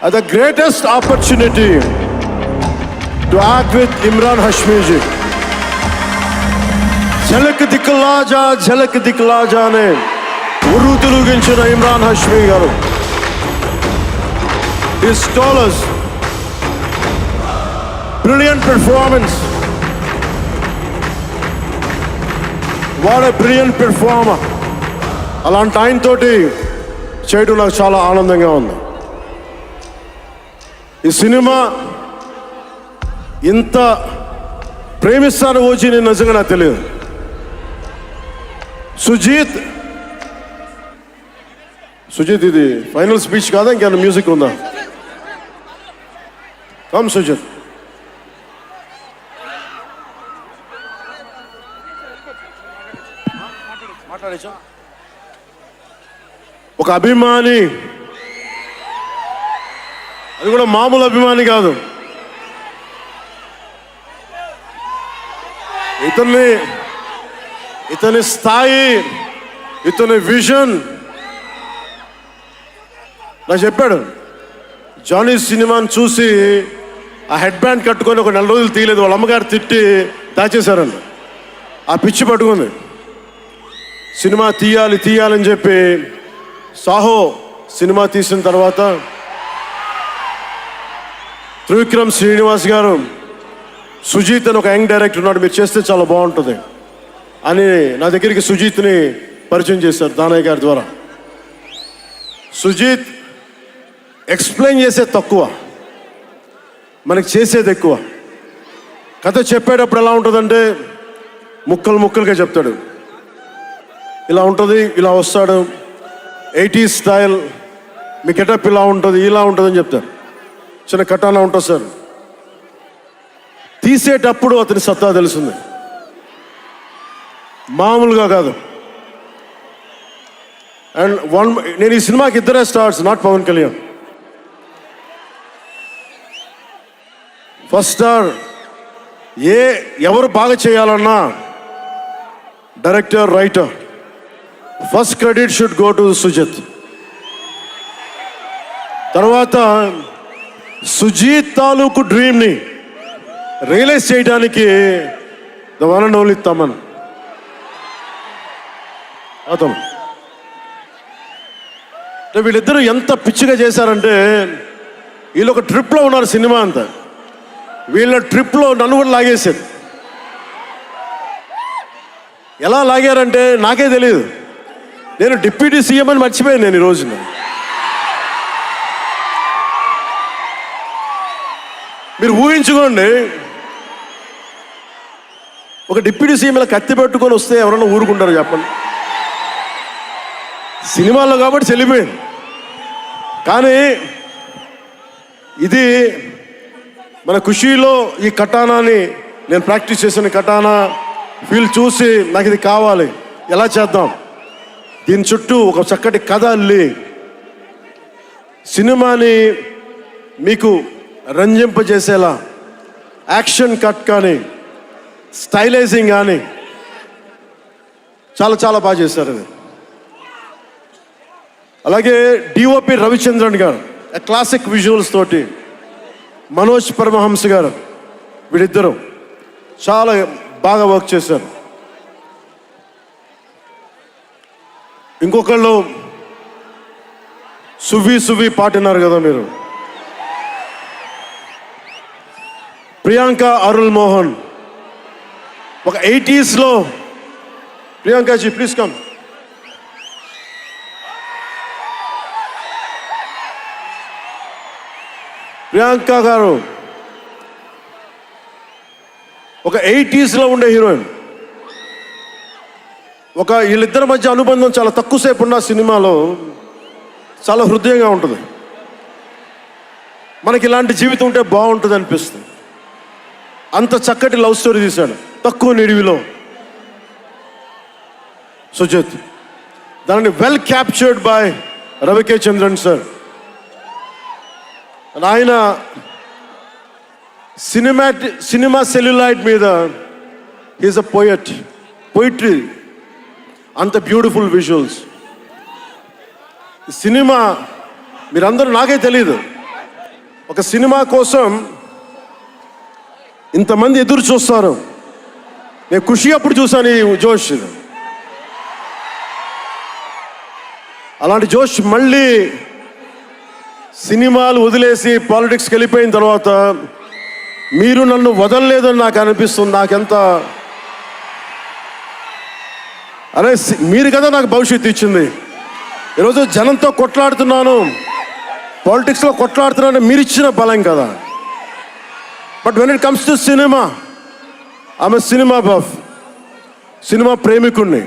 the greatest opportunity to act with Imran Hashmi ji. Jhalak dikla ja ne urru tuluginchina Imran Hashmi garu. His scholars, brilliant performance. What a brilliant performer. అలాంటి ఆయనతోటి చేయడం నాకు చాలా ఆనందంగా ఉంది. ఈ cinema ఇంత ప్రేమిస్తాను వచ్చి నేను నిజంగా నాకు తెలియదు. సుజీత్ ఇది ఫైనల్ స్పీచ్ కాదా, ఇంకేమైనా మ్యూజిక్ ఉందా? కమ్ సుజీత్. మాట్లాడేచ్చా? ఒక అభిమాని, అది కూడా మామూలు అభిమాని కాదు. ఇతని స్థాయి, ఇతని విజన్ నాకు చెప్పాడు. జానీ సినిమాని చూసి ఆ హెడ్ బ్యాండ్ కట్టుకొని ఒక 4 రోజులు తీయలేదు. వాళ్ళ అమ్మగారు తిట్టి దాచేశారండి. ఆ పిచ్చి పట్టుకుంది. సినిమా తీయాలని చెప్పి సాహో సినిమా తీసిన తర్వాత త్రివిక్రమ్ శ్రీనివాస్ గారు, సుజీత్ అని ఒక యంగ్ డైరెక్టర్ ఉన్నాడు, మీరు చేస్తే చాలా బాగుంటుంది అని నా దగ్గరికి సుజీత్ని పరిచయం చేశారు దానయ్య గారి ద్వారా. సుజీత్ ఎక్స్ప్లెయిన్ చేసేది తక్కువ, మనకి చేసేది ఎక్కువ. కథ చెప్పేటప్పుడు ఎలా ఉంటుందంటే ముక్కలుగా చెప్తాడు. ఇలా ఉంటుంది, ఇలా వస్తాడు, 80s స్టైల్, మీ గెటప్ ఇలా ఉంటుంది, ఇలా ఉంటుందని చెప్తారు. చిన్న కటానా ఉంటుంది సార్. తీసేటప్పుడు అతని సత్తా తెలుస్తుంది, మామూలుగా కాదు. అండ్ నేను ఈ సినిమాకి ఇద్దరే stars, not Pawan Kalyan. First star ఎవరు బాగా చేయాలన్నా director, writer, first credit should go to Sujeeth. తర్వాత సుజీత్ తాలూకు డ్రీమ్ని రియలైజ్ చేయడానికి the one and only Thaman. వీళ్ళిద్దరూ ఎంత పిచ్చిగా చేశారంటే, వీళ్ళు ఒక ట్రిప్లో ఉన్నారు సినిమా అంతా. వీళ్ళ ట్రిప్లో నన్ను కూడా లాగేశారు. ఎలా లాగారంటే నాకే తెలియదు. నేను డిప్యూటీ సీఎం అని మర్చిపోయాను నేను ఈ రోజున. మీరు ఊహించుకోండి, ఒక డిప్యూటీ సీఎం ఇలా కత్తి పెట్టుకొని వస్తే ఎవరన్నా ఊరుకుంటారు చెప్పండి? సినిమాల్లో కాబట్టి చెల్లిపోయింది. కానీ ఇది మన ఖుషీలో ఈ కటానాని నేను ప్రాక్టీస్ చేసిన కటానా ఫీల్ చూసి నాకు ఇది కావాలి, ఎలా చేద్దాం, దీని చుట్టూ ఒక చక్కటి కథ అల్లి సినిమాని మీకు రంజింపజేసేలా యాక్షన్ కట్ కానీ స్టైలైజింగ్ కానీ చాలా బాగా చేశారు అది. అలాగే డిఓపి రవిచంద్రన్ గారు క్లాసిక్ విజువల్స్ తోటి, మనోజ్ పరమహంస గారు, వీళ్ళిద్దరూ చాలా బాగా వర్క్ చేశారు. ఇంకొకళ్ళు సువి పాటినారు కదా మీరు, ప్రియాంక అరుల్ మోహన్. ఒక 80s లో ప్రియాంకాజీ ప్లీజ్ కమ్. ప్రియాంక గారు ఒక 80s లో ఉండే హీరోయిన్. వీళ్ళిద్దరి మధ్య అనుబంధం చాలా తక్కువసేపు ఉన్న సినిమాలో చాలా హృదయంగా ఉంటుంది. మనకి ఇలాంటి జీవితం ఉంటే బాగుంటుంది అనిపిస్తుంది. అంత చక్కటి లవ్ స్టోరీ తీశాడు తక్కువ నిడివిలో సుజిత్. దానిని well captured by రవికే Chandran sir. ఆయన సినిమా సెల్యులాయిడ్ మీద ఈజ్ అ పోయిట్రీ, అంత బ్యూటిఫుల్ విజువల్స్. సినిమా మీరందరూ, నాకే తెలీదు, ఒక సినిమా కోసం ఇంతమంది ఎదురు చూస్తారు. నేను ఖుషి అప్పుడు చూశాను ఈ జోష్. అలాంటి జోష్ మళ్ళీ సినిమాలు వదిలేసి పాలిటిక్స్కి వెళ్ళిపోయిన తర్వాత మీరు నన్ను వదలలేదని నాకు అనిపిస్తుంది. నాకెంత అరే మీరు కదా నాకు భవిష్యత్తు ఇచ్చింది. ఈరోజు జనంతో కొట్లాడుతున్నాను, పాలిటిక్స్లో కొట్లాడుతున్నాను, మీరు ఇచ్చిన బలం కదా. But when it comes to cinema, ఆమె సినిమా బఫ్, సినిమా ప్రేమికుణ్ణి.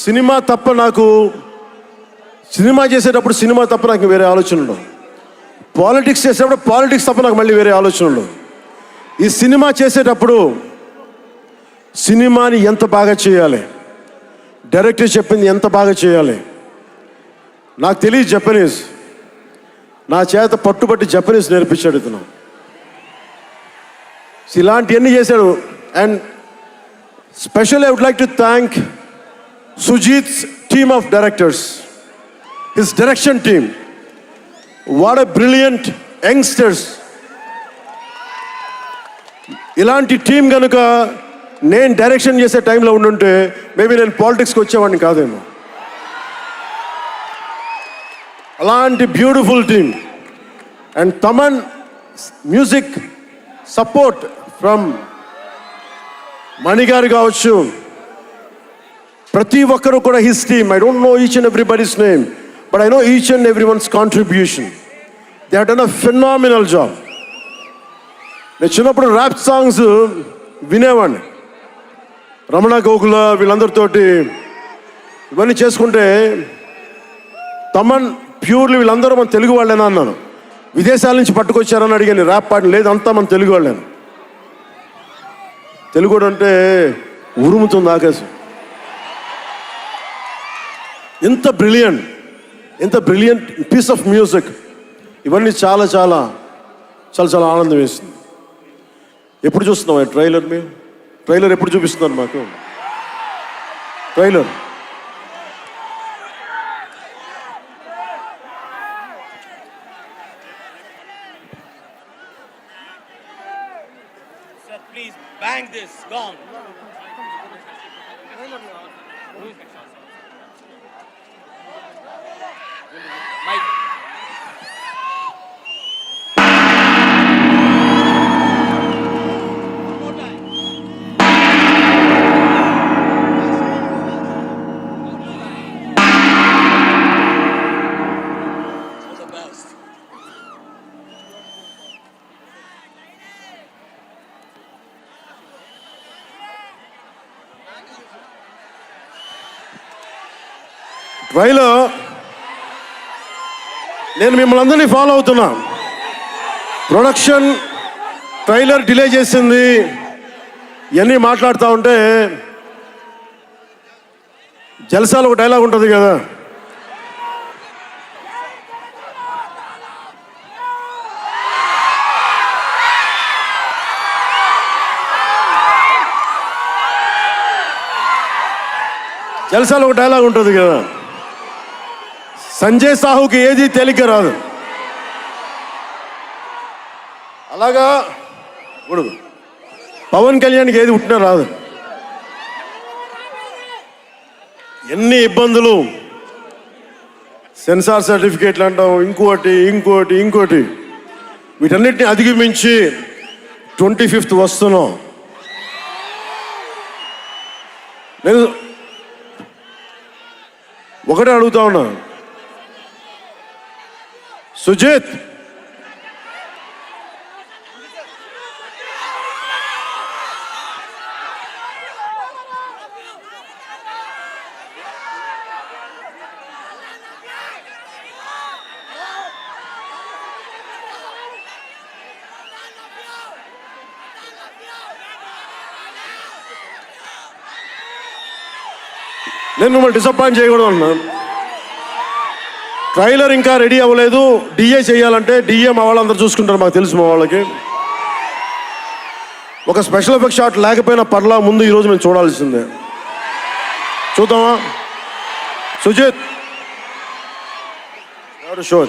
సినిమా తప్ప నాకు, సినిమా చేసేటప్పుడు సినిమా తప్ప నాకు వేరే ఆలోచన ఉండవు. పాలిటిక్స్ చేసేటప్పుడు పాలిటిక్స్ తప్ప నాకు మళ్ళీ వేరే ఆలోచన ఉండవు. ఈ సినిమా చేసేటప్పుడు సినిమాని ఎంత బాగా చేయాలి, డైరెక్టర్ చెప్పింది ఎంత బాగా చేయాలి. నాకు తెలియదు జపనీస్, నా చేత పట్టుబట్టి జపనీస్ నేర్పించాడు ఇతను. ఇలాంటివన్నీ చేశాడు. And special I would like to thank Sujeeth's team of directors, his direction team. What a brilliant youngsters. ఇలాంటి టీం కనుక నేను డైరెక్షన్ చేసే టైంలో ఉండుంటే మేబీ నేను పాలిటిక్స్కి వచ్చేవాడిని కాదేమో. అలాంటి beautiful team. And Thaman music support from మణిగారు కావచ్చు, ప్రతి ఒక్కరు కూడా his team. I don't know each and everybody's name, but I know each and every one's contribution. They have done a phenomenal job. నేను చిన్నప్పుడు ర్యాప్ సాంగ్స్ వినేవాడిని, రమణ గోకుల వీళ్ళందరితోటి ఇవన్నీ చేసుకుంటే. తమన్ ప్యూర్లీ వీళ్ళందరూ మన తెలుగు వాళ్ళేనా అన్నాను. విదేశాల నుంచి పట్టుకొచ్చారని అడిగాను. ర్యాప్ పాట లేదు, అంతా మన తెలుగు వాళ్ళేను. తెలుగు అంటే ఉరుముతుంది ఆకాశం. ఎంత బ్రిలియంట్ పీస్ ఆఫ్ మ్యూజిక్. ఇవన్నీ చాలా చాలా చాలా చాలా ఆనందం వేస్తుంది. ఎప్పుడు చూస్తున్నాం ట్రైలర్? మీరు ట్రైలర్ ఎప్పుడు చూపిస్తున్నారు మాకు? Trailer please bang this gong. Mike. Trailer నేను మిమ్మల్ని అందరినీ ఫాలో అవుతున్నా. ప్రొడక్షన్ ట్రైలర్ డిలే చేసింది, ఇవన్నీ మాట్లాడుతూ ఉంటే జల్సాలో ఒక డైలాగ్ ఉంటుంది కదా, జల్సాలో ఒక డైలాగ్ ఉంటుంది కదా, సంజయ్ సాహుకి ఏది తేలిక రాదు. అలాగా ఇప్పుడు పవన్ కళ్యాణ్కి ఏది పుట్టినా రాదు. ఎన్ని ఇబ్బందులు, సెన్సార్ సర్టిఫికేట్లు అంటాం, ఇంకోటి వీటన్నిటిని అధిగమించి 25th వస్తున్నాం. నేను ఒకటే అడుగుతా ఉన్నా, సుజిత్ నేను మిమ్మల్ని డిసప్పాయింట్ చేయకూడదు అన్నాను. ట్రైలర్ ఇంకా రెడీ అవ్వలేదు. డిఏ చేయాలంటే డిఏ మా వాళ్ళందరూ చూసుకుంటారు, మాకు తెలుసు. మా వాళ్ళకి ఒక స్పెషల్ ఎఫెక్ట్ షాట్ లేకపోయినా పర్లా, ముందు ఈరోజు మేము చూడాల్సిందే. చూద్దామా సుజిత్? షో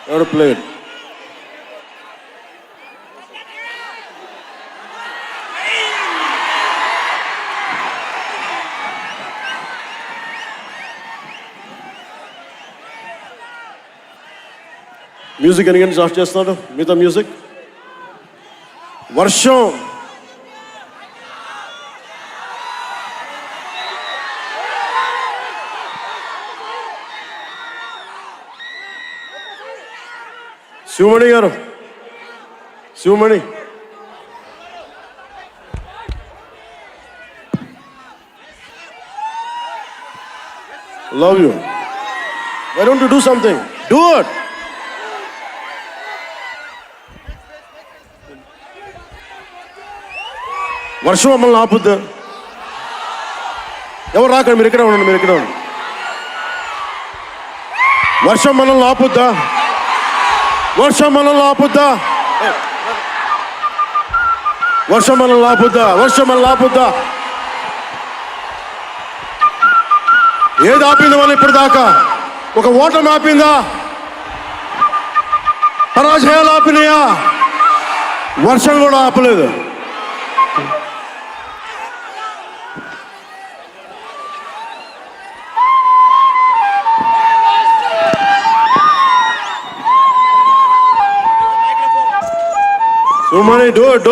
ఎవరు ప్లేయర్? మ్యూజిక్ ఎన్ని గంటలు స్టార్ట్ చేస్తున్నాడు? మిగతా మ్యూజిక్. వర్షం Sivamani garu, Sivamani, love you. Why don't you do something? Do it. వర్షం మమ్మల్ని ఆపుద్దా? ఎవరు రాకండి, మీరు ఇక్కడే ఉండండి, మీరు ఇక్కడే ఉండండి. వర్షం మనల్ని ఆపుద్దా? వర్షం మనల్ని ఆపుద్దా? వర్షం మనల్ని ఆపుద్దా? వర్షం మనల్ని ఆపుద్దా? ఏది ఆపింది వాళ్ళు ఇప్పుడు దాకా? ఒక ఓటమి ఆపిందా? పరాజయాలు ఆపినాయా? వర్షం కూడా ఆపలేదు. So many, do it.